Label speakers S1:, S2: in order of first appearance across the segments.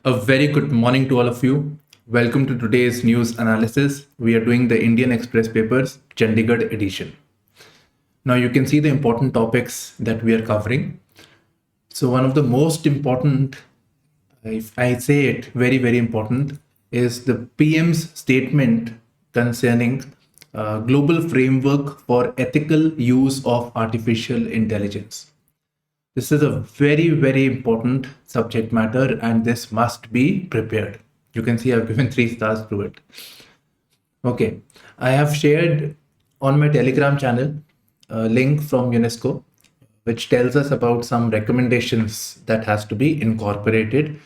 S1: A very good morning to all of you. Welcome to today's news analysis. We are doing the Indian Express papers, Chandigarh edition. Now you can see the important topics that we are covering. So one of the most important, if I say it, very, very important, is the PM's statement concerning global framework for ethical use of artificial intelligence. This is a very, very important subject matter and this must be prepared. You can see I've given 3 stars to it. Okay, I have shared on my Telegram channel a link from UNESCO, which tells us about some recommendations that has to be incorporated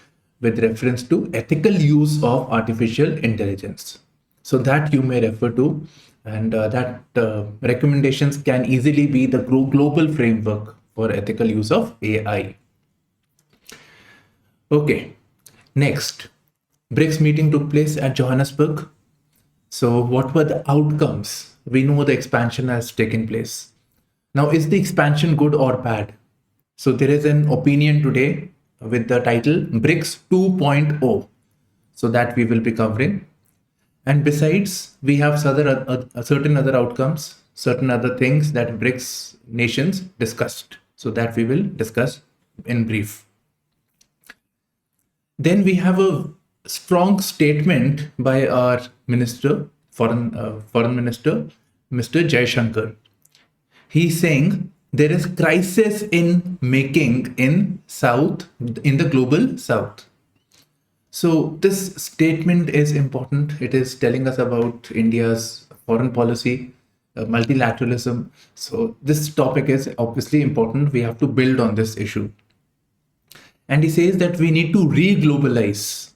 S1: with reference to ethical use of artificial intelligence. So that you may refer to, and that recommendations can easily be the global framework for ethical use of AI. Okay, next, BRICS meeting took place at Johannesburg. So what were the outcomes? We know the expansion has taken place. Now, is the expansion good or bad? So there is an opinion today with the title BRICS 2.0. So that we will be covering. And besides, we have certain other outcomes, certain other things that BRICS nations discussed. So that we will discuss in brief. Then we have a strong statement by our minister, foreign minister, Mr. Jaishankar. He's saying there is crisis in making in the global south. So this statement is important. It is telling us about India's foreign policy, multilateralism. So this topic is obviously important. We have to build on this issue. And he says that we need to re-globalize.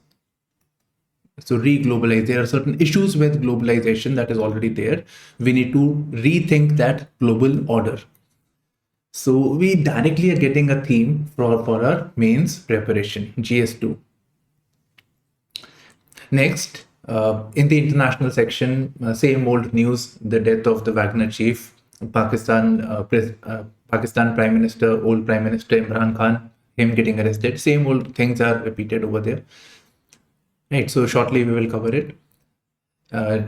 S1: So re-globalize. There are certain issues with globalization that is already there. We need to rethink that global order. So we directly are getting a theme for our mains preparation, GS2. Next, in the international section, same old news, the death of the Wagner chief, Pakistan Prime Minister, old Prime Minister Imran Khan, him getting arrested. Same old things are repeated over there. Right, so shortly we will cover it.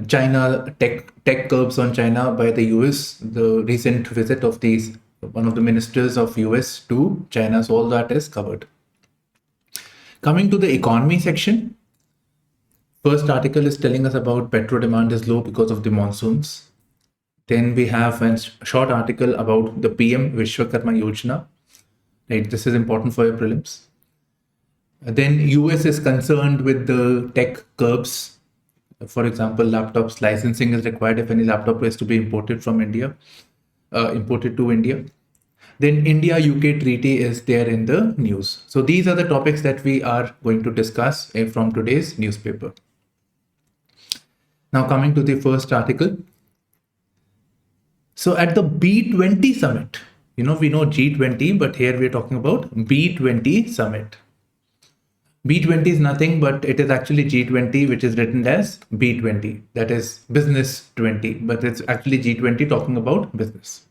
S1: China, tech curbs on China by the US, the recent visit of one of the ministers of US to China, so all that is covered. Coming to the economy section, first article is telling us about petro demand is low because of the monsoons. Then we have a short article about the PM Vishwakarma Yojana. Right, this is important for your prelims. Then US is concerned with the tech curbs. For example, laptops licensing is required if any laptop is to be imported from India, imported to India. Then India-UK treaty is there in the news. So these are the topics that we are going to discuss from today's newspaper. Now coming to the first article. So at the B20 summit, we know G20, but here we're talking about B20 summit. B20 is nothing, but it is actually G20, which is written as B20. That is business 20, but it's actually G20 talking about business.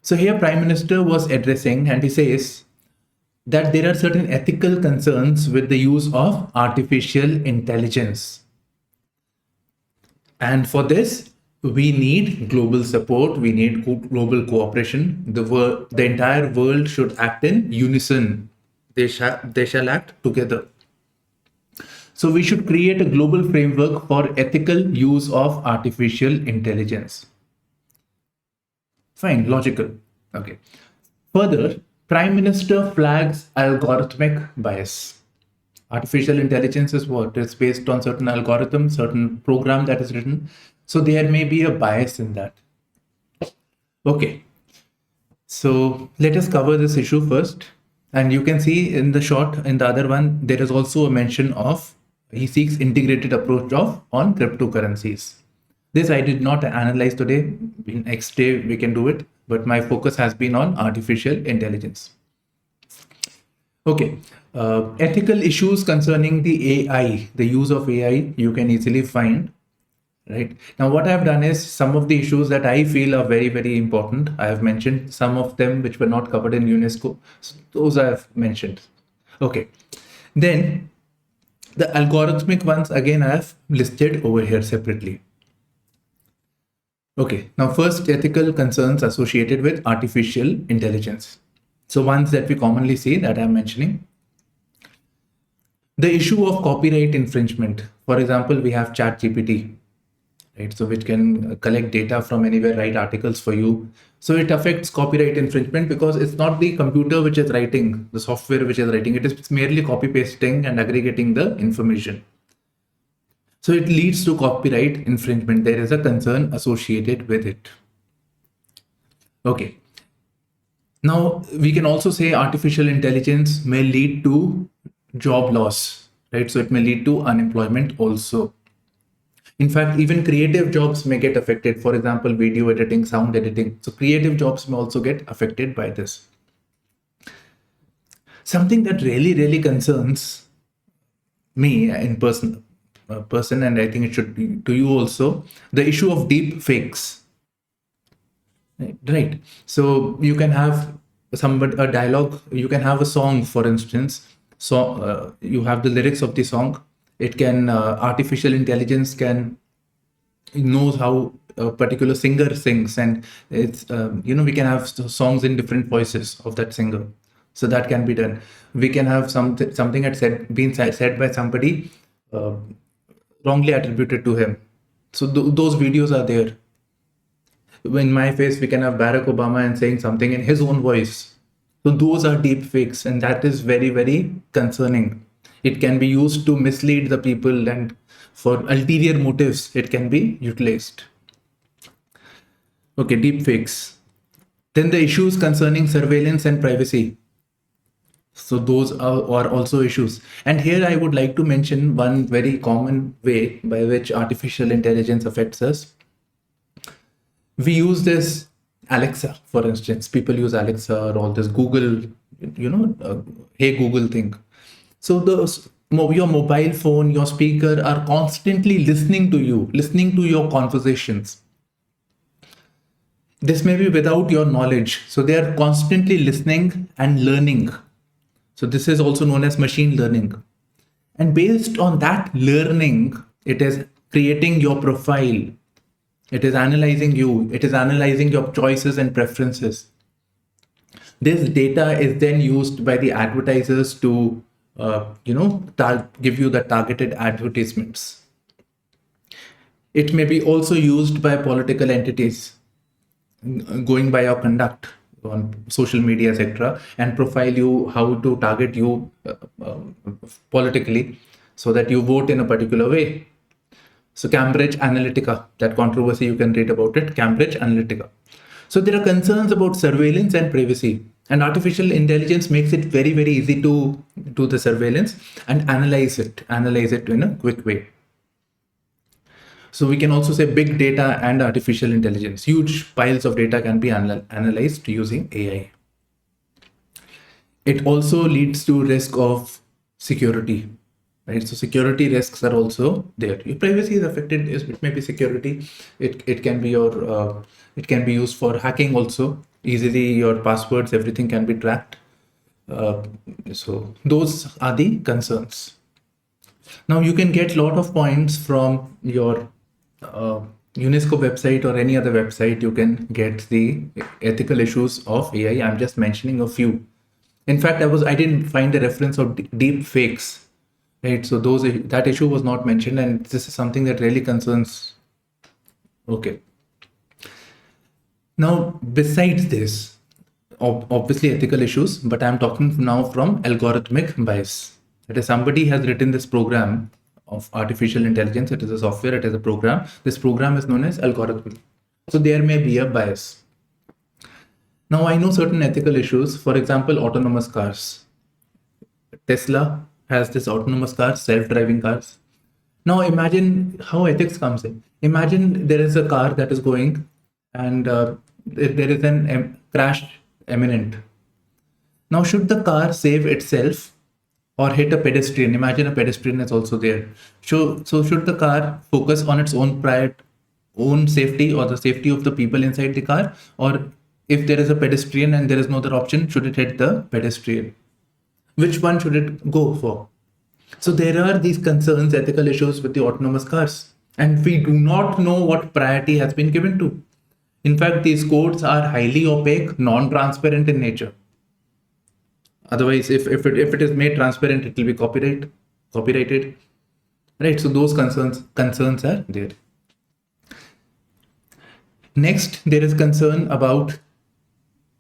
S1: So here Prime Minister was addressing and he says that there are certain ethical concerns with the use of artificial intelligence. And for this, we need global support. We need global cooperation. The entire world should act in unison. They shall act together. So we should create a global framework for ethical use of artificial intelligence. Fine, logical. Okay. Further, Prime Minister flags algorithmic bias. Artificial intelligence is what? It's based on certain algorithm, certain program that is written. So there may be a bias in that. Okay. So let us cover this issue first. And you can see in the other one, there is also a mention of, he seeks integrated approach on cryptocurrencies. This I did not analyze today. Next day we can do it, but my focus has been on artificial intelligence. Okay, ethical issues concerning the AI, the use of AI, you can easily find. Right now, what I have done is some of the issues that I feel are very, very important. I have mentioned some of them which were not covered in UNESCO. So those I have mentioned. Okay. Then the algorithmic ones, again, I have listed over here separately. Okay, now first, ethical concerns associated with artificial intelligence. So ones that we commonly see that I'm mentioning. The issue of copyright infringement. For example, we have ChatGPT, right? So which can collect data from anywhere, write articles for you. So it affects copyright infringement because it's not the computer which is writing, the software which is writing, it is merely copy pasting and aggregating the information. So it leads to copyright infringement. There is a concern associated with it. Okay. Now we can also say artificial intelligence may lead to job loss, right? So it may lead to unemployment also. In fact, even creative jobs may get affected. For example, video editing, sound editing. So creative jobs may also get affected by this. Something that really concerns me in person, and I think it should be to you also, the issue of deep fakes. Right. So you can have a dialogue, you can have a song, for instance. So you have the lyrics of the song. It can, artificial intelligence can knows how a particular singer sings, and it's, we can have songs in different voices of that singer. So that can be done. We can have something been said by somebody, wrongly attributed to him. So those videos are there. In my face, we can have Barack Obama and saying something in his own voice. So those are deep fakes, and that is very concerning. It can be used to mislead the people, and for ulterior motives, it can be utilized. Okay, deep fakes. Then the issues concerning surveillance and privacy. So those are also issues. And here I would like to mention one very common way by which artificial intelligence affects us. We use this Alexa, for instance. People use Alexa or all this Google, hey Google thing. So your mobile phone, your speaker are constantly listening to you, listening to your conversations. This may be without your knowledge. So they are constantly listening and learning. So this is also known as machine learning. And based on that learning, it is creating your profile. It is analyzing you. It is analyzing your choices and preferences. This data is then used by the advertisers to, give you the targeted advertisements. It may be also used by political entities, going by your conduct on social media, etc., and profile you, how to target you politically, so that you vote in a particular way. So Cambridge Analytica, that controversy, you can read about it, Cambridge Analytica. So there are concerns about surveillance and privacy, and artificial intelligence makes it very easy to do the surveillance and analyze it in a quick way. So we can also say big data and artificial intelligence. Huge piles of data can be analyzed using AI. It also leads to risk of security, right? So security risks are also there. Your privacy is affected. It may be security. It can be it can be used for hacking also. Easily your passwords, everything can be tracked. So those are the concerns. Now you can get a lot of points from your UNESCO website or any other website. You can get the ethical issues of AI. I'm just mentioning a few. In fact, I didn't find a reference of deep fakes, right? So that issue was not mentioned, and this is something that really concerns. Okay. Now, besides this, obviously ethical issues, but I'm talking now from algorithmic bias. That is, somebody has written this program of artificial intelligence. It is a software, it is a program. This program is known as algorithm. So there may be a bias. Now I know certain ethical issues. For example, autonomous cars. Tesla has this autonomous cars, self-driving cars. Now imagine how ethics comes in. Imagine there is a car that is going, and there is an crash imminent. Now should the car save itself or hit a pedestrian? Imagine a pedestrian is also there. So should the car focus on its own safety or the safety of the people inside the car? Or if there is a pedestrian and there is no other option, should it hit the pedestrian? Which one should it go for? So there are these concerns, ethical issues with the autonomous cars, and we do not know what priority has been given to. In fact, these codes are highly opaque, non-transparent in nature. Otherwise, if it is made transparent, it will be copyrighted, right? So those concerns are there. Next, there is concern about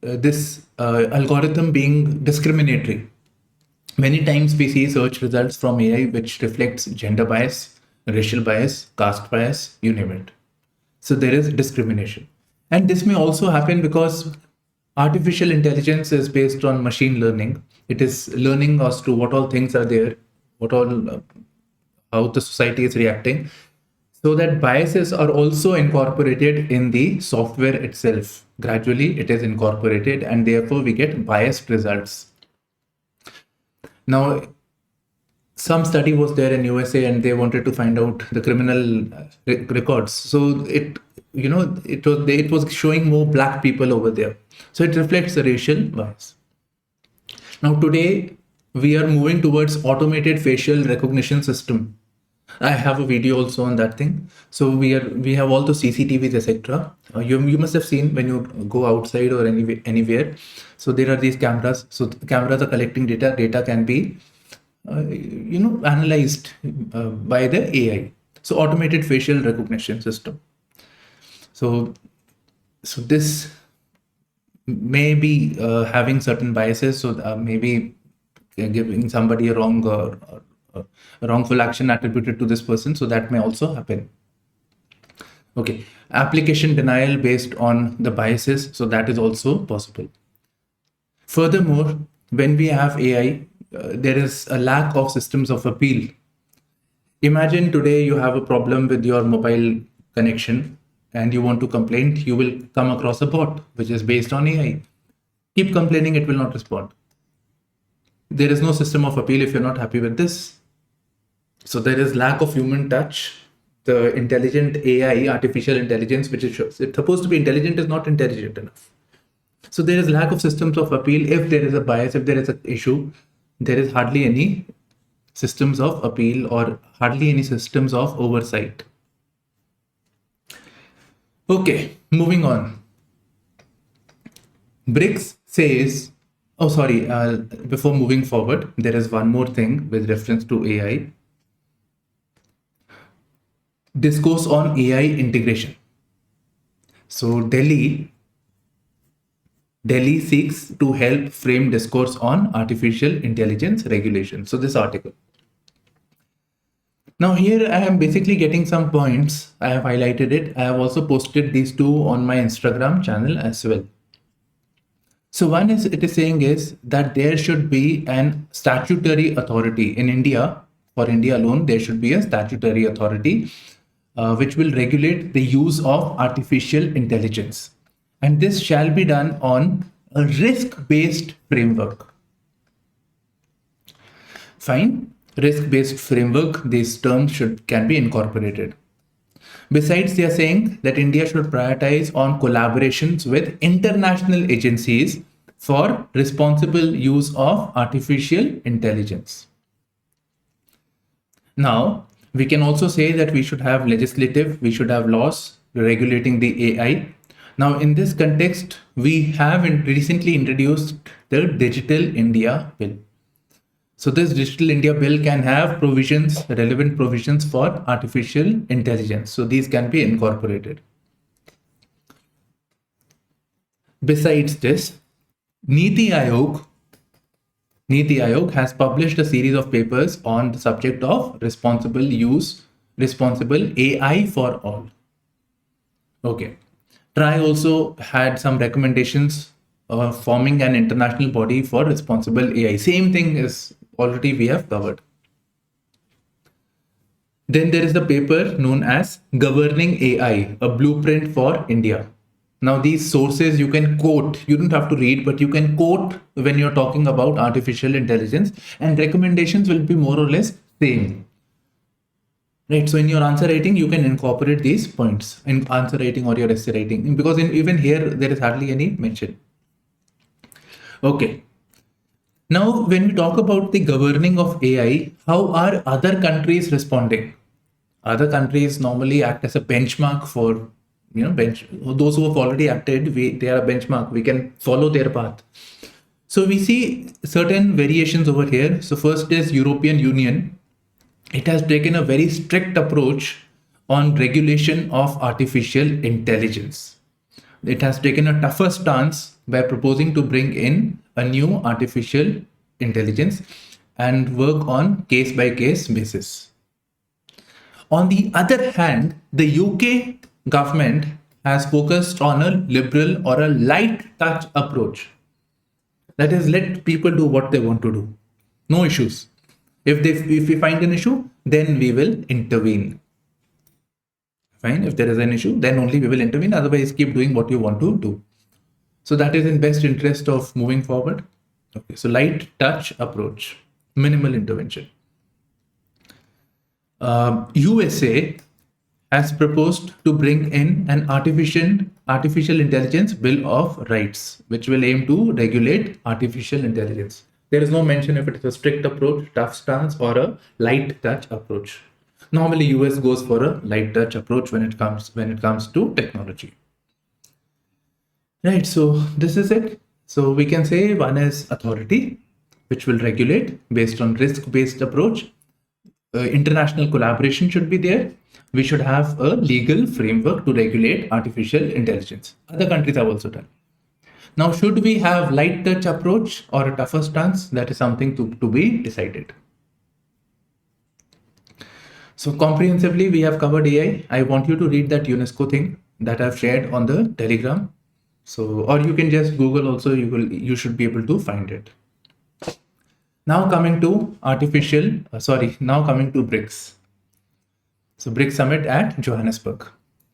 S1: this algorithm being discriminatory. Many times we see search results from AI which reflects gender bias, racial bias, caste bias, you name it. So there is discrimination. And this may also happen because artificial intelligence is based on machine learning. It is learning as to what all things are there, what all, how the society is reacting. So that biases are also incorporated in the software itself. Gradually, it is incorporated, and therefore we get biased results. Now, some study was there in USA, and they wanted to find out the criminal records. So it was showing more black people over there. So it reflects the racial bias. Now today we are moving towards automated facial recognition system. I have a video also on that thing. So we have all the CCTVs, etc. You must have seen when you go outside or anywhere. So there are these cameras. So the cameras are collecting data. Data can be analyzed by the AI. So automated facial recognition system. So this may be having certain biases. So maybe giving somebody a wrongful action attributed to this person. So that may also happen. Okay, application denial based on the biases. So that is also possible. Furthermore, when we have AI, there is a lack of systems of appeal. Imagine today you have a problem with your mobile connection and you want to complain, you will come across a bot which is based on AI. Keep complaining, it will not respond. There is no system of appeal if you're not happy with this. So there is lack of human touch. The intelligent AI, artificial intelligence, which is it's supposed to be intelligent, is not intelligent enough. So there is lack of systems of appeal. If there is a bias, if there is an issue, there is hardly any systems of appeal or hardly any systems of oversight. Okay, moving on. BRICS says, before moving forward, there is one more thing with reference to AI. Discourse on AI integration. So Delhi seeks to help frame discourse on artificial intelligence regulation. So this article. Now here I am basically getting some points. I have highlighted it. I have also posted these two on my Instagram channel as well. So one is, it is saying is that there should be an statutory authority in India. For India alone, there should be a statutory authority which will regulate the use of artificial intelligence. And this shall be done on a risk-based framework. Fine. Risk-based framework, these terms can be incorporated. Besides, they are saying that India should prioritize on collaborations with international agencies for responsible use of artificial intelligence. Now, we can also say that we should have we should have laws regulating the AI. Now, in this context, we have recently introduced the Digital India Bill. So this Digital India Bill can have relevant provisions for artificial intelligence. So these can be incorporated. Besides this, Niti Aayog has published a series of papers on the subject of responsible AI for all. Okay. TRAI also had some recommendations forming an international body for responsible AI. Same thing is already we have covered. Then there is the paper known as Governing AI, a Blueprint for India. Now these sources you can quote, you don't have to read, but you can quote when you're talking about artificial intelligence, and recommendations will be more or less same. Right, so in your answer writing, you can incorporate these points in answer writing or your essay writing, because even here there is hardly any mention. Okay. Now, when we talk about the governing of AI, how are other countries responding? Other countries normally act as a benchmark for, those who have already acted. They are a benchmark. We can follow their path. So we see certain variations over here. So first is European Union. It has taken a very strict approach on regulation of artificial intelligence. It has taken a tougher stance by proposing to bring in a new artificial intelligence and work on case by case basis. On the other hand, the UK government has focused on a liberal or a light touch approach. That is, let people do what they want to do. No issues. If we find an issue, then we will intervene. Fine. If there is an issue, then only we will intervene. Otherwise, keep doing what you want to do. So that is in best interest of moving forward. Okay. So light touch approach, minimal intervention. USA has proposed to bring in an artificial intelligence bill of rights, which will aim to regulate artificial intelligence. There is no mention if it is a strict approach, tough stance, or a light touch approach. Normally, US goes for a light touch approach when it comes to technology. Right. So this is it. So we can say one is authority, which will regulate based on risk-based approach. International collaboration should be there. We should have a legal framework to regulate artificial intelligence. Other countries have also done. Now, should we have light touch approach or a tougher stance? That is something to be decided. So comprehensively, we have covered AI. I want you to read that UNESCO thing that I've shared on the Telegram. So, or you can just Google also, you should be able to find it. Now coming to BRICS. So BRICS summit at Johannesburg.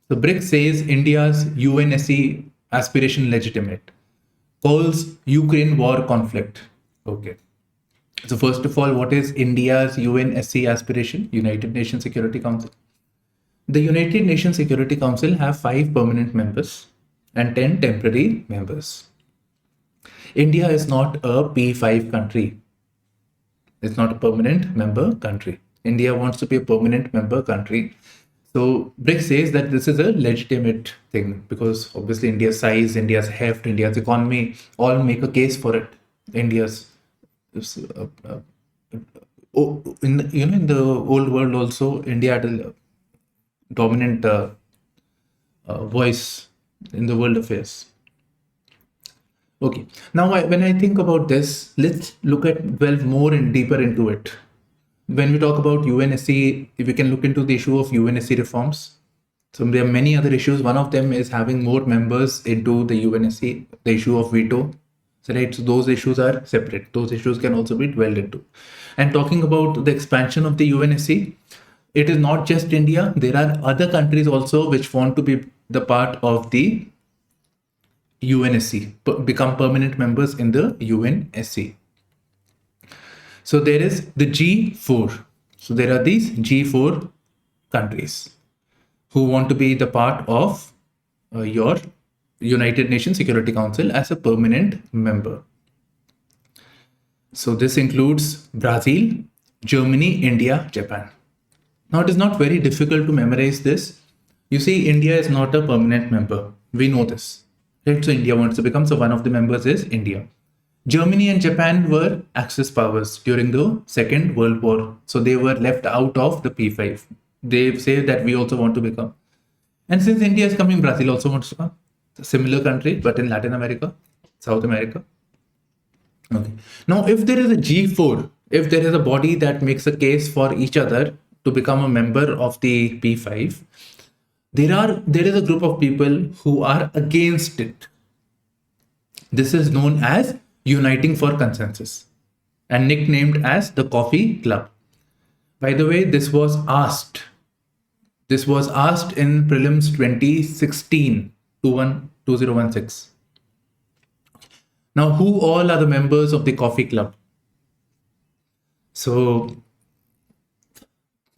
S1: So BRICS says India's UNSC aspiration legitimate, calls Ukraine war conflict. Okay. So first of all, what is India's UNSC aspiration? United Nations Security Council. The United Nations Security Council have 5 permanent members and 10 temporary members. India is not a P5 country. It's not a permanent member country. India wants to be a permanent member country. So BRICS says that this is a legitimate thing because obviously India's size, India's heft, India's economy all make a case for it. India's in the old world also, India had a dominant voice in the world affairs. Okay, now when I think about this, let's delve more and deeper into it. When we talk about UNSC, if we can look into the issue of UNSC reforms. So there are many other issues. One of them is having more members into the UNSC, the issue of veto. So, right, so those issues are separate. Those issues can also be dwelled into. And talking about the expansion of the UNSC, it is not just India. There are other countries also which want to be the part of the UNSC, become permanent members in the UNSC. So there is the G4. So there are these G4 countries who want to be the part of your United Nations Security Council as a permanent member. So this includes Brazil, Germany, India, Japan. Now it is not very difficult to memorize this. You see, India is not a permanent member. We know this. Right? So India wants to become, so one of the members is India. Germany and Japan were Axis powers during the Second World War. So they were left out of the P5. They say that we also want to become. And since India is coming, Brazil also wants to come. It's a similar country, but in Latin America, South America. Okay. Now, if there is a G4, if there is a body that makes a case for each other to become a member of the P5, there is a group of people who are against it. This is known as Uniting for Consensus and nicknamed as the Coffee Club. By the way, this was asked in Prelims 2016, 2016. Now, who all are the members of the Coffee Club? So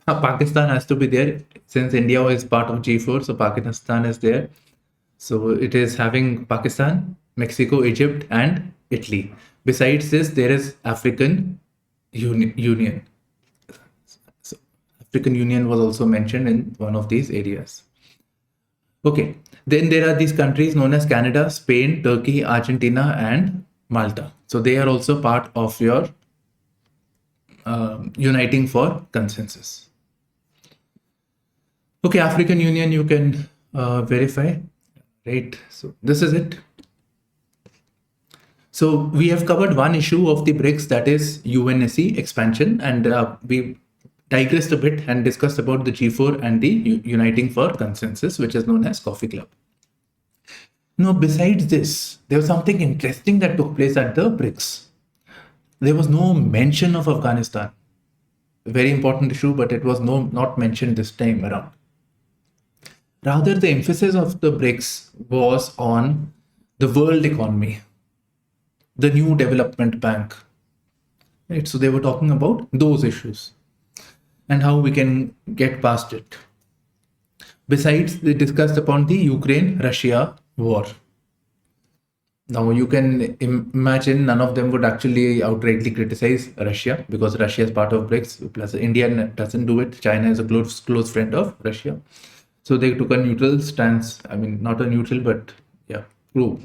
S1: Pakistan has to be there since India is part of G4. So Pakistan is there. So it is having Pakistan, Mexico, Egypt, and Italy. Besides this, there is African Union. So African Union was also mentioned in one of these areas. Okay, then there are these countries known as Canada, Spain, Turkey, Argentina, and Malta. So they are also part of your uniting for consensus. Okay, African Union, you can verify, right? So this is it. So we have covered one issue of the BRICS, that is UNSC expansion, and we digressed a bit and discussed about the G4 and the Uniting for Consensus, which is known as Coffee Club. Now, besides this, there was something interesting that took place at the BRICS. There was no mention of Afghanistan. Very important issue, but it was not mentioned this time around. Rather, the emphasis of the BRICS was on the world economy, the new development bank, right? So they were talking about those issues and how we can get past it. Besides, they discussed upon the Ukraine-Russia war. Now you can imagine none of them would actually outrightly criticize Russia, because Russia is part of BRICS, plus India doesn't do it. China is a close friend of Russia. So they took a neutral stance. I mean, not a neutral, but yeah, true.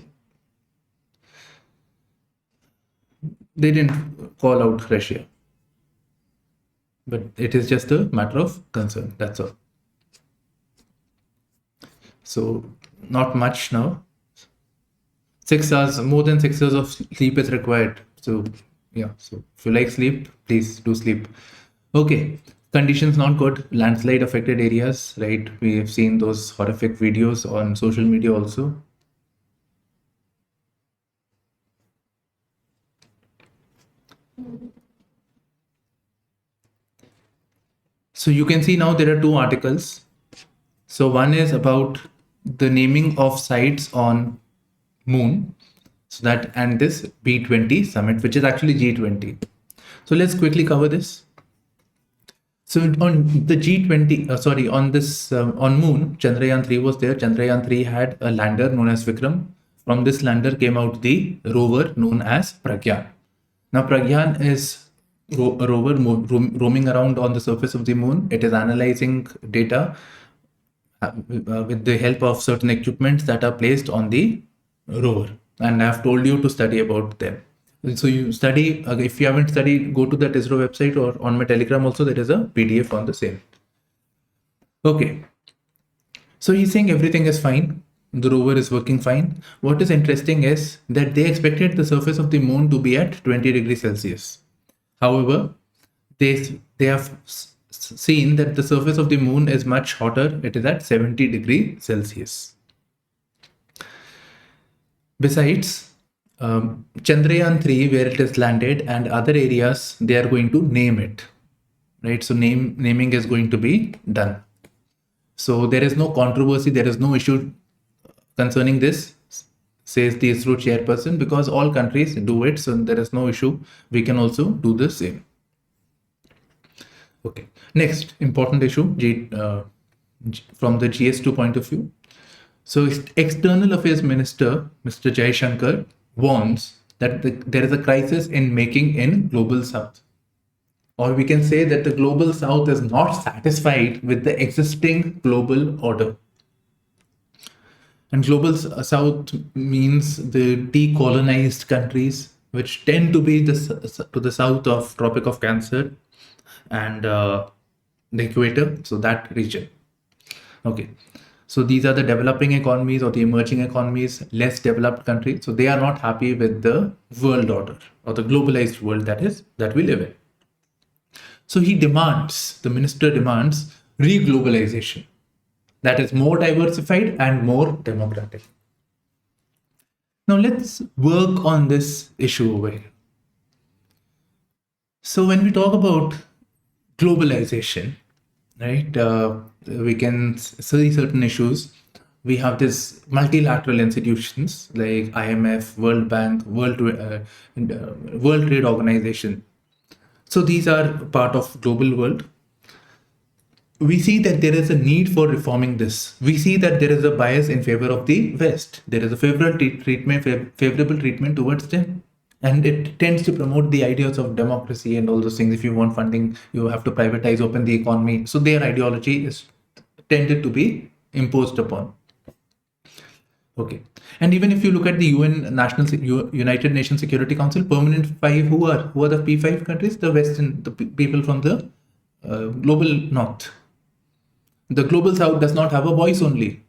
S1: They didn't call out Russia, but it is just a matter of concern. That's all. So not much now. 6 hours, more than 6 hours of sleep is required. So yeah, so if you like sleep, please do sleep. Okay, conditions not good. Landslide affected areas, right? We have seen those horrific videos on social media also. So you can see now there are two articles. So one is about the naming of sites on Moon, so that, and this B20 summit, which is actually G20. So let's quickly cover this. So on the G20, on this on Moon, Chandrayaan 3 was there. Chandrayaan 3 had a lander known as Vikram. From this lander came out the rover known as Pragyan. Now Pragyan is a rover roaming around on the surface of the Moon. It is analyzing data with the help of certain equipments that are placed on the rover, and I've told you to study about them. So you study, if you haven't studied, go to that ISRO website, or on my Telegram also there is a PDF on the same. Okay, so he's saying everything is fine, the rover is working fine. What is interesting is that they expected the surface of the Moon to be at 20 degrees Celsius. However, they have seen that the surface of the Moon is much hotter. It is at 70 degrees Celsius. Besides, Chandrayaan 3, where it is landed, and other areas, they are going to name it, right? So naming is going to be done. So there is no controversy, there is no issue concerning this, says the ISRO chairperson, because all countries do it, so there is no issue. We can also do the same. Okay, next important issue from the GS2 point of view. So External Affairs Minister, Mr. Jaishankar, warns that there is a crisis in making in Global South. Or we can say that the Global South is not satisfied with the existing global order. And Global South means the decolonized countries, which tend to be to the south of Tropic of Cancer and the equator, so that region. Okay. So these are the developing economies or the emerging economies, less developed countries. So they are not happy with the world order or the globalized world that we live in. So the minister demands re-globalization that is more diversified and more democratic. Now let's work on this issue over here. So when we talk about globalization, right, we can see certain issues. We have this multilateral institutions like IMF, World Bank, World Trade Organization. So these are part of global world. We see that there is a need for reforming this. We see that there is a bias in favor of the West. There is a favorable treatment towards them. And it tends to promote the ideas of democracy and all those things. If you want funding, you have to privatize, open the economy. So their ideology is tended to be imposed upon. Okay. And even if you look at the United Nations Security Council permanent five, who are the P5 countries? The Western, the people from the global North. The global South does not have a voice only.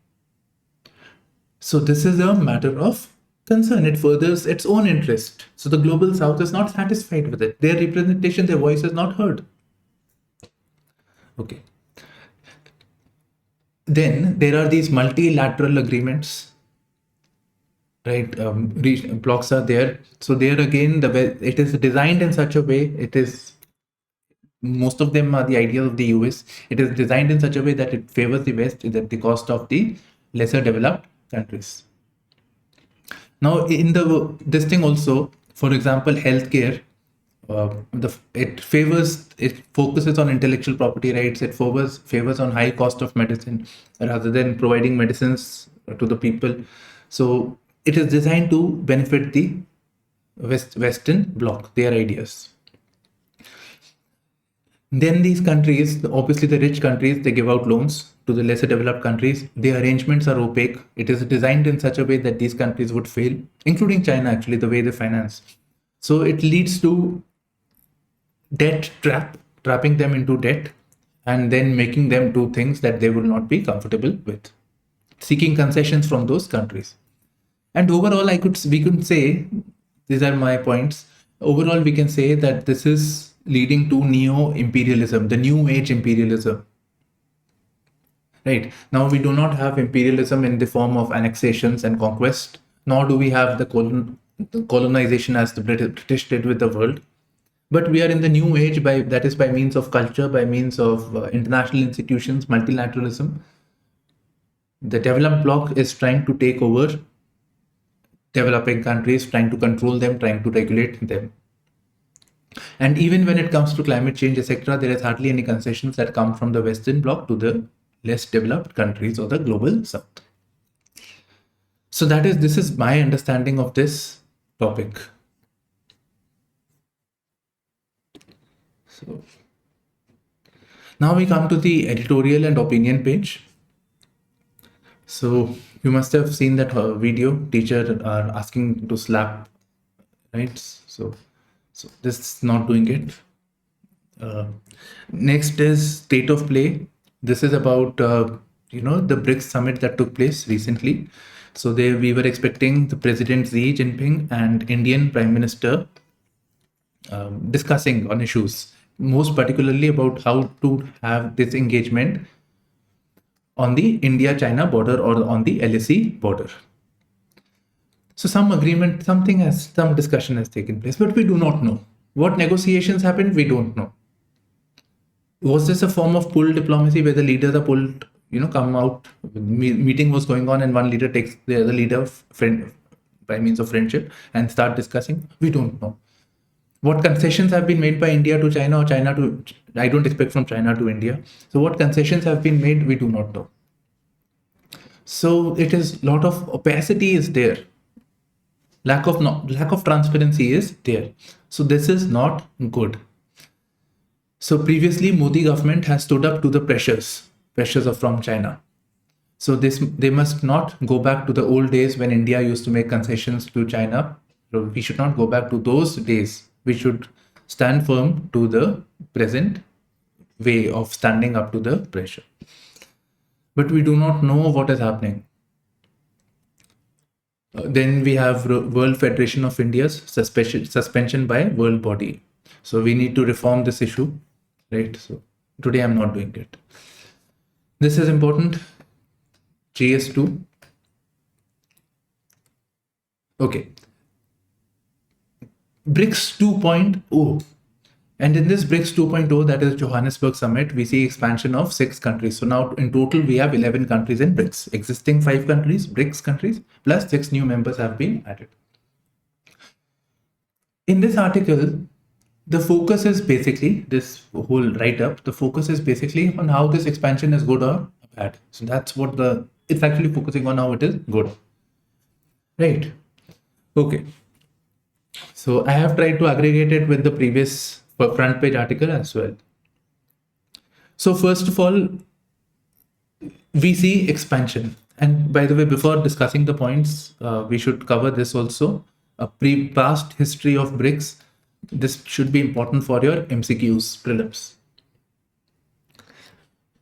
S1: So this is a matter of concern. It furthers its own interest. So the global South is not satisfied with it. Their representation, their voice is not heard. Okay. Then there are these multilateral agreements, right? Blocks are there. So there again, it is designed in such a way. It is, most of them are the ideas of the US. It is designed in such a way that it favors the West at the cost of the lesser developed countries. Now, in this thing also, for example, healthcare, it focuses on intellectual property rights. It favors on high cost of medicine rather than providing medicines to the people. So it is designed to benefit the Western bloc, their ideas. Then these countries, obviously the rich countries, they give out loans to the lesser developed countries. The arrangements are opaque. It is designed in such a way that these countries would fail, including China, actually, the way they finance. So it leads to trapping them into debt, and then making them do things that they will not be comfortable with, seeking concessions from those countries. And overall, we could say, these are my points. Overall, we can say that this is leading to neo-imperialism, the new age imperialism. Right. Now we do not have imperialism in the form of annexations and conquest, nor do we have the colonization as the British did with the world. But we are in the new age that is by means of culture, by means of international institutions, multilateralism. The developed bloc is trying to take over developing countries, trying to control them, trying to regulate them. And even when it comes to climate change, etc., there is hardly any concessions that come from the Western bloc to the less developed countries or the global South. So this is my understanding of this topic. So now we come to the editorial and opinion page. So you must have seen that video, teacher are asking to slap, right? So this is not doing it. Next is state of play. This is about the BRICS summit that took place recently. So we were expecting the President Xi Jinping and Indian Prime Minister discussing on issues, most particularly about how to have this engagement on the India-China border or on the LAC border. So some discussion has taken place, but we do not know. What negotiations happened, we don't know. Was this a form of pull diplomacy where the leaders are pulled, come out, meeting was going on and one leader takes the other leader by means of friendship and start discussing? We don't know. What concessions have been made by India to China or China to, I don't expect from China to India. So what concessions have been made, we do not know. So it is a lot of opacity is there. Lack of transparency is there. So this is not good. So previously, Modi government has stood up to the pressures from China. So they must not go back to the old days when India used to make concessions to China. So we should not go back to those days. We should stand firm to the present way of standing up to the pressure. But we do not know what is happening. Then we have World Federation of India's suspension by world body. So we need to reform this issue, right? So today I'm not doing it. This is important. GS2. Okay. BRICS 2.0. And in this BRICS 2.0, that is Johannesburg summit, we see expansion of 6 countries. So now in total, we have 11 countries in BRICS. Existing 5 countries, BRICS countries, plus 6 new members have been added. In this article, the focus is basically, this whole write-up, the focus is basically on how this expansion is good or bad. So that's what it's actually focusing on how it is good. Right. Okay. So I have tried to aggregate it with the previous front page article as well. So first of all, we see expansion. And by the way, before discussing the points, we should cover this also. A past history of BRICS. This should be important for your MCQs, prelims.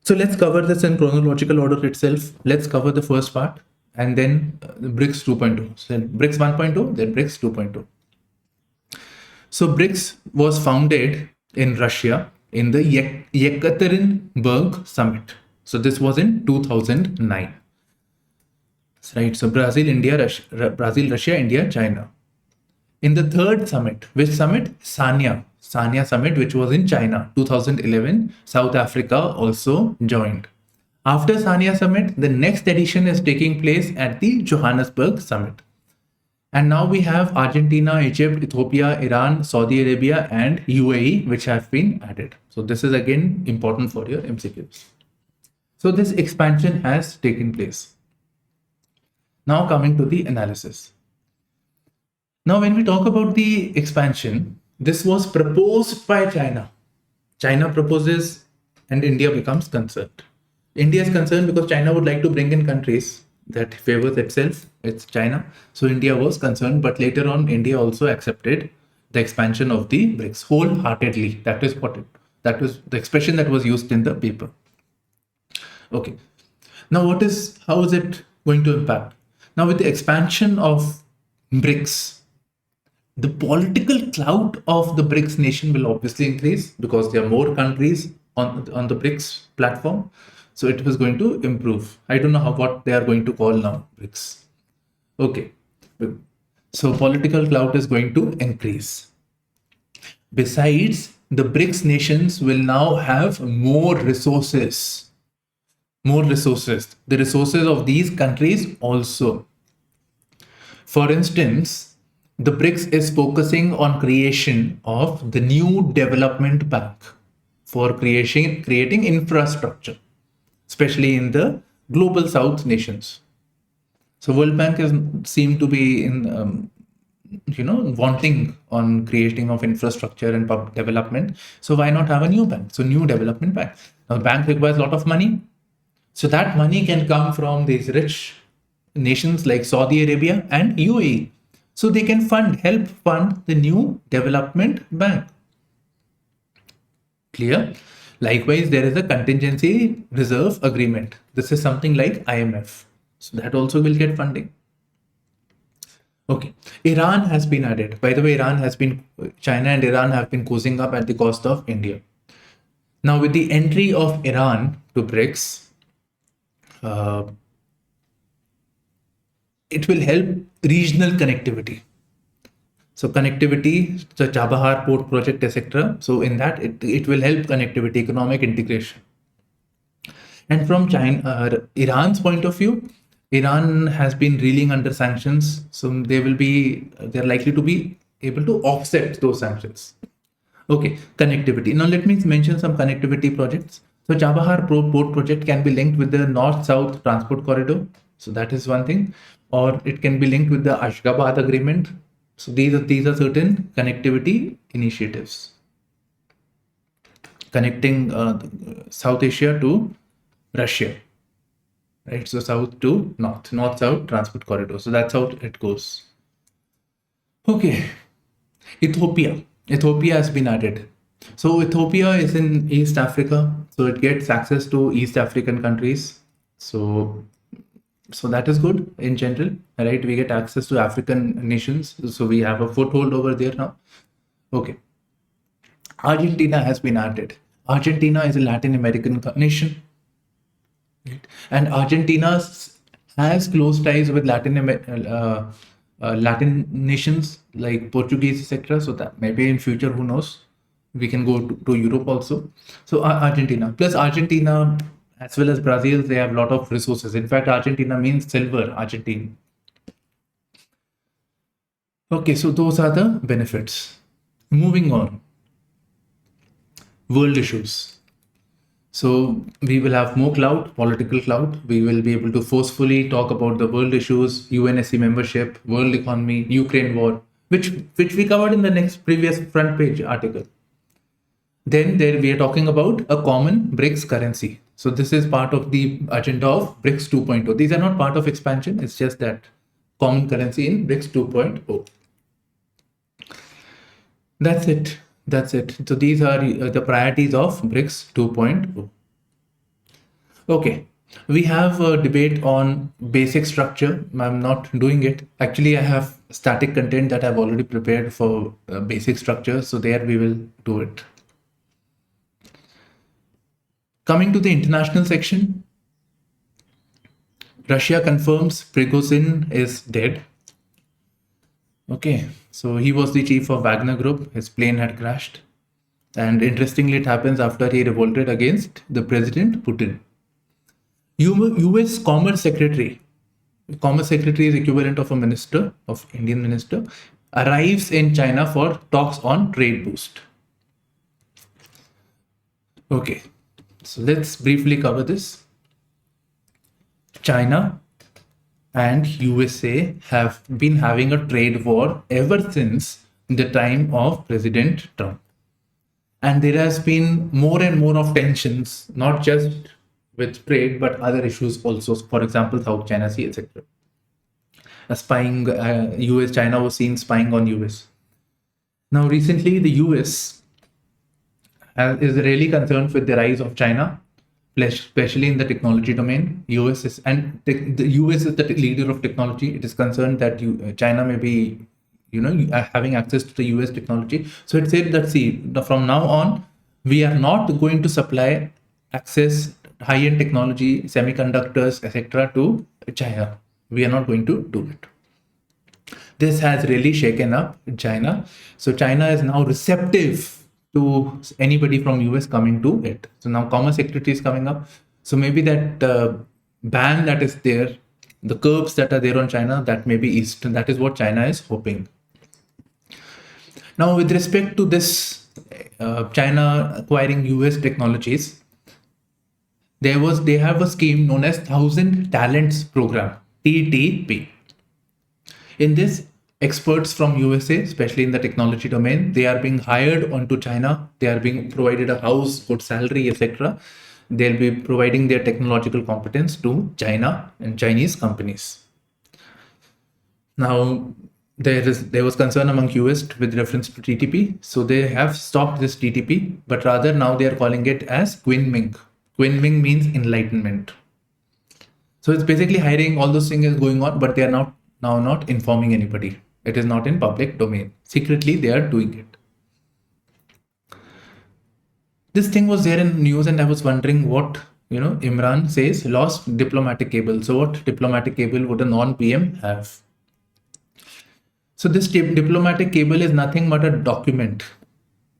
S1: So let's cover this in chronological order itself. Let's cover the first part and then BRICS 2.0. So BRICS 1.0, then BRICS 2.0. So BRICS was founded in Russia in the Yekaterinburg summit. So this was in 2009. Right. So Brazil, Russia, India, China. In the third summit, which summit? Sanya summit, which was in China, 2011. South Africa also joined. After Sanya summit, the next edition is taking place at the Johannesburg summit. And now we have Argentina, Egypt, Ethiopia, Iran, Saudi Arabia, and UAE, which have been added. So this is again important for your MCQs. So this expansion has taken place. Now coming to the analysis. Now when we talk about the expansion, this was proposed by China. China proposes and India becomes concerned. India is concerned because China would like to bring in countries that favors itself. It's China. So India was concerned, but later on India also accepted the expansion of the BRICS wholeheartedly. That was the expression that was used in the paper. Okay. Now how is it going to impact? Now with the expansion of BRICS, the political clout of the BRICS nation will obviously increase because there are more countries on the BRICS platform. So it was going to improve. I don't know what they are going to call now, BRICS. Okay. So political clout is going to increase. Besides, the BRICS nations will now have more resources. The resources of these countries also. For instance, the BRICS is focusing on creation of the new development bank for creating infrastructure, especially in the global south nations. So World Bank seem to be wanting on creating of infrastructure and public development. So why not have a new bank? So new development bank. Now the bank requires a lot of money. So that money can come from these rich nations like Saudi Arabia and UAE. So they can help fund the new development bank. Clear? Likewise, there is a contingency reserve agreement. This is something like IMF. So that also will get funding. Okay. Iran has been added. By the way, China and Iran have been cozying up at the cost of India. Now with the entry of Iran to BRICS, it will help regional connectivity. So connectivity, the Chabahar port project, etc. So in that, it will help connectivity, economic integration. And from Iran's point of view, Iran has been reeling under sanctions. So they're likely to be able to offset those sanctions. Okay, connectivity. Now let me mention some connectivity projects. So Chabahar port project can be linked with the north-south transport corridor. So that is one thing. Or it can be linked with the Ashgabat agreement. So these are certain connectivity initiatives connecting South Asia to Russia, right? So south to north-south transport corridor. So that's how it goes. Okay, Ethiopia has been added. So Ethiopia is in East Africa, so it gets access to East African countries. So that is good in general, right? We get access to African nations, so we have a foothold over there now. Okay. Argentina has been added. Argentina is a Latin American nation, right? And Argentina has close ties with Latin nations like Portuguese, etc. So that maybe in future, who knows, we can go to Europe also. So Argentina, as well as Brazil, they have a lot of resources. In fact, Argentina means silver, Argentine. Okay, so those are the benefits. Moving on. World issues. So we will have more clout, political clout. We will be able to forcefully talk about the world issues, UNSC membership, world economy, Ukraine war, which we covered in the next previous front page article. Then there we are talking about a common BRICS currency. So this is part of the agenda of BRICS 2.0. These are not part of expansion. It's just that common currency in BRICS 2.0. That's it. That's it. So these are the priorities of BRICS 2.0. Okay. We have a debate on basic structure. I'm not doing it. Actually, I have static content that I've already prepared for basic structure. So there we will do it. Coming to the international section, Russia confirms Prigozhin is dead. Okay, so he was the chief of Wagner Group. His plane had crashed. And interestingly, it happens after he revolted against the President Putin. US Commerce Secretary is equivalent of a minister, of Indian minister, arrives in China for talks on trade boost. Okay, so let's briefly cover this. China and USA have been having a trade war ever since the time of President Trump. And there has been more and more of tensions, not just with trade, but other issues also. For example, South China Sea, etc. Spying, China was seen spying on US. Now, recently, the US is really concerned with the rise of China, especially in the technology domain. the US is the leader of technology. It is concerned that China may be, having access to the US technology. So it said that, see, from now on, we are not going to supply access high-end technology, semiconductors, etc. to China. We are not going to do it. This has really shaken up China. So China is now receptive to anybody from US coming to it. So now Commerce Secretary is coming up. So maybe that ban that is there, the curbs that are there on China, that may be eased. And that is what China is hoping. Now, with respect to this China acquiring US technologies, they have a scheme known as 1,000 Talents Program, TTP. In this, experts from USA, especially in the technology domain, they are being hired onto China. They are being provided a house, good salary, etc. They'll be providing their technological competence to China and Chinese companies. Now, there was concern among US with reference to TTP. So they have stopped this TTP, but rather now they are calling it as Kunming. Kunming means enlightenment. So it's basically hiring, all those things is going on, but they are now not informing anybody. It is not in public domain. Secretly, they are doing it. This thing was there in news, and I was wondering what, Imran says, lost diplomatic cable. So what diplomatic cable would a non-PM have? So this diplomatic cable is nothing but a document.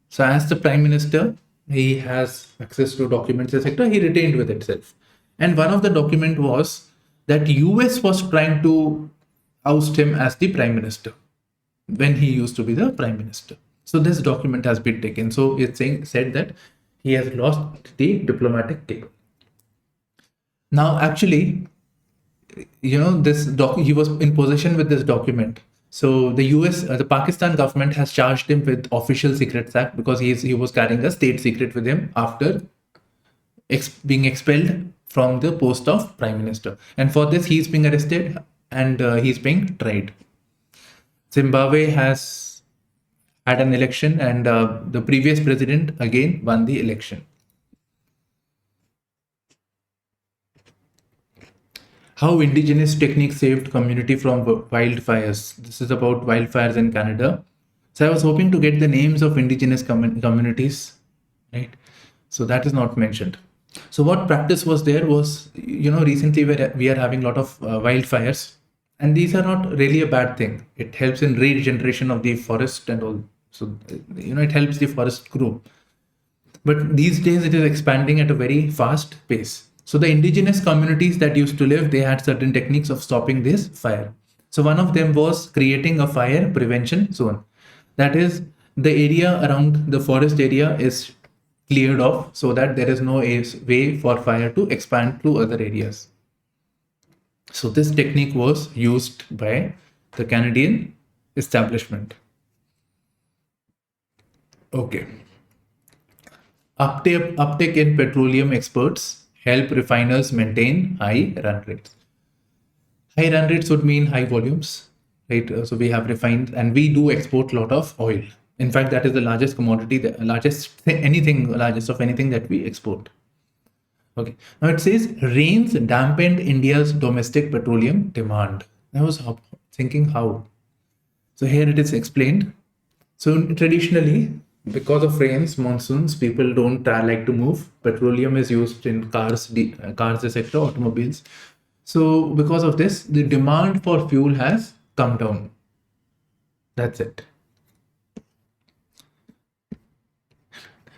S1: So as the Prime Minister, he has access to documents, etc. He retained with itself. And one of the document was that US was trying to oust him as the Prime Minister when he used to be the Prime Minister. So this document has been taken. So it's said that he has lost the diplomatic cable. Now, actually, he was in possession with this document. So the Pakistan government has charged him with Official Secrets Act because he was carrying a state secret with him after being expelled from the post of Prime Minister. And for this, he's being arrested and he's being tried. Zimbabwe has had an election and the previous president again won the election. How indigenous techniques saved community from wildfires. This is about wildfires in Canada. So I was hoping to get the names of indigenous communities, right? So that is not mentioned. So what practice was there was, recently we are having a lot of wildfires, and these are not really a bad thing. It helps in regeneration of the forest and all. So, it helps the forest grow. But these days it is expanding at a very fast pace. So the indigenous communities that used to live, they had certain techniques of stopping this fire. So one of them was creating a fire prevention zone. That is, the area around the forest area is cleared off so that there is no way for fire to expand to other areas. So this technique was used by the Canadian establishment. Okay. Uptake in petroleum exports help refiners maintain high run rates. High run rates would mean high volumes, right? So we have refined and we do export a lot of oil. In fact, that is the largest commodity, the largest of anything that we export. Okay. Now it says rains dampened India's domestic petroleum demand. I was thinking how. So here it is explained. So traditionally, because of rains, monsoons, people don't like to move. Petroleum is used in cars, etc., automobiles. So because of this, the demand for fuel has come down. That's it.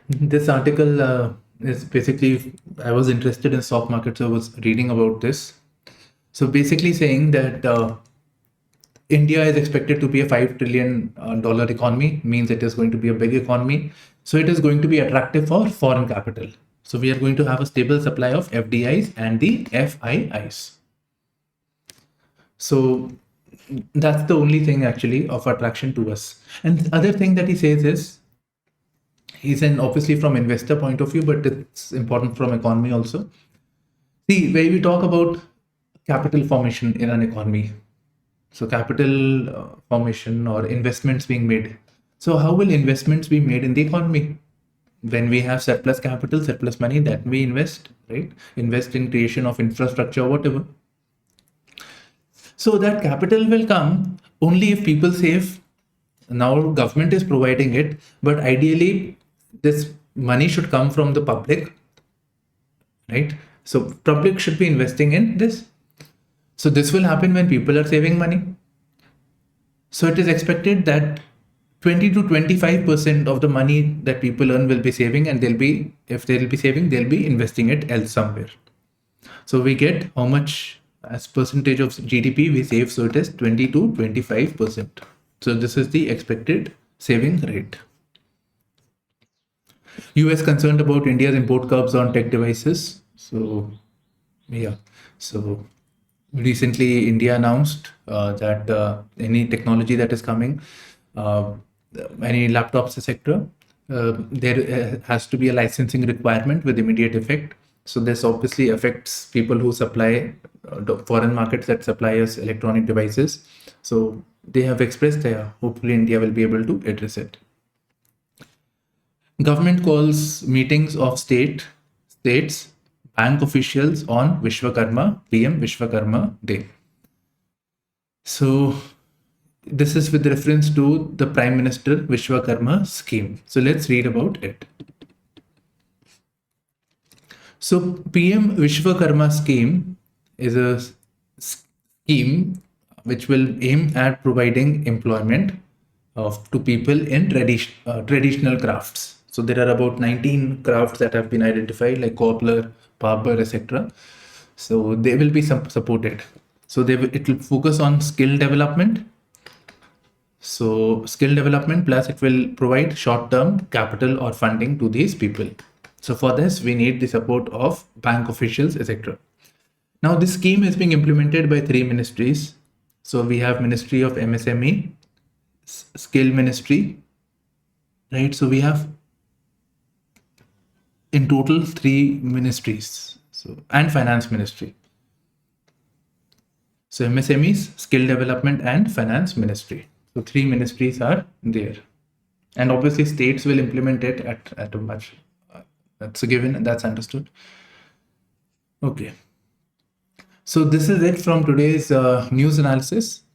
S1: This article is basically, I was interested in stock market, so I was reading about this. So basically saying that India is expected to be a $5 trillion economy, means it is going to be a big economy. So it is going to be attractive for foreign capital. So we are going to have a stable supply of FDIs and the FIIs. So that's the only thing actually of attraction to us. And the other thing that he says is, he's an obviously from investor point of view, but it's important from economy also. See, when we talk about capital formation in an economy, so capital formation or investments being made. So how will investments be made in the economy? When we have surplus capital, surplus money, that we invest, right? Invest in creation of infrastructure, whatever. So that capital will come only if people save. Now government is providing it, but ideally this money should come from the public, right? So public should be investing in this. So this will happen when people are saving money. So it is expected that 20 to 25% of the money that people earn will be saving, and if they'll be saving, they'll be investing it else somewhere. So we get how much as percentage of GDP we save. So it is 20 to 25%. So this is the expected saving rate. US concerned about India's import curbs on tech devices. So yeah, so recently India announced that any technology that is coming, any laptops, etc., there has to be a licensing requirement with immediate effect. So this obviously affects people who supply foreign markets that supply us electronic devices. So they have expressed there. Hopefully India will be able to address it. Government calls meetings of states, bank officials on PM Vishwakarma Day. So this is with reference to the Prime Minister Vishwakarma scheme. So let's read about it. So PM Vishwakarma scheme is a scheme which will aim at providing employment to people in traditional crafts. So there are about 19 crafts that have been identified, like cobbler, barber, etc. So they will be supported. So it will focus on skill development. So skill development, plus it will provide short-term capital or funding to these people. So for this, we need the support of bank officials, etc. Now this scheme is being implemented by 3 ministries. So we have Ministry of MSME, Skill Ministry, right? So we have in total 3 ministries, and Finance Ministry. So MSMEs, Skill Development, and Finance Ministry. So 3 ministries are there. And obviously states will implement it at a much, that's a given, and that's understood. Okay. So this is it from today's news analysis.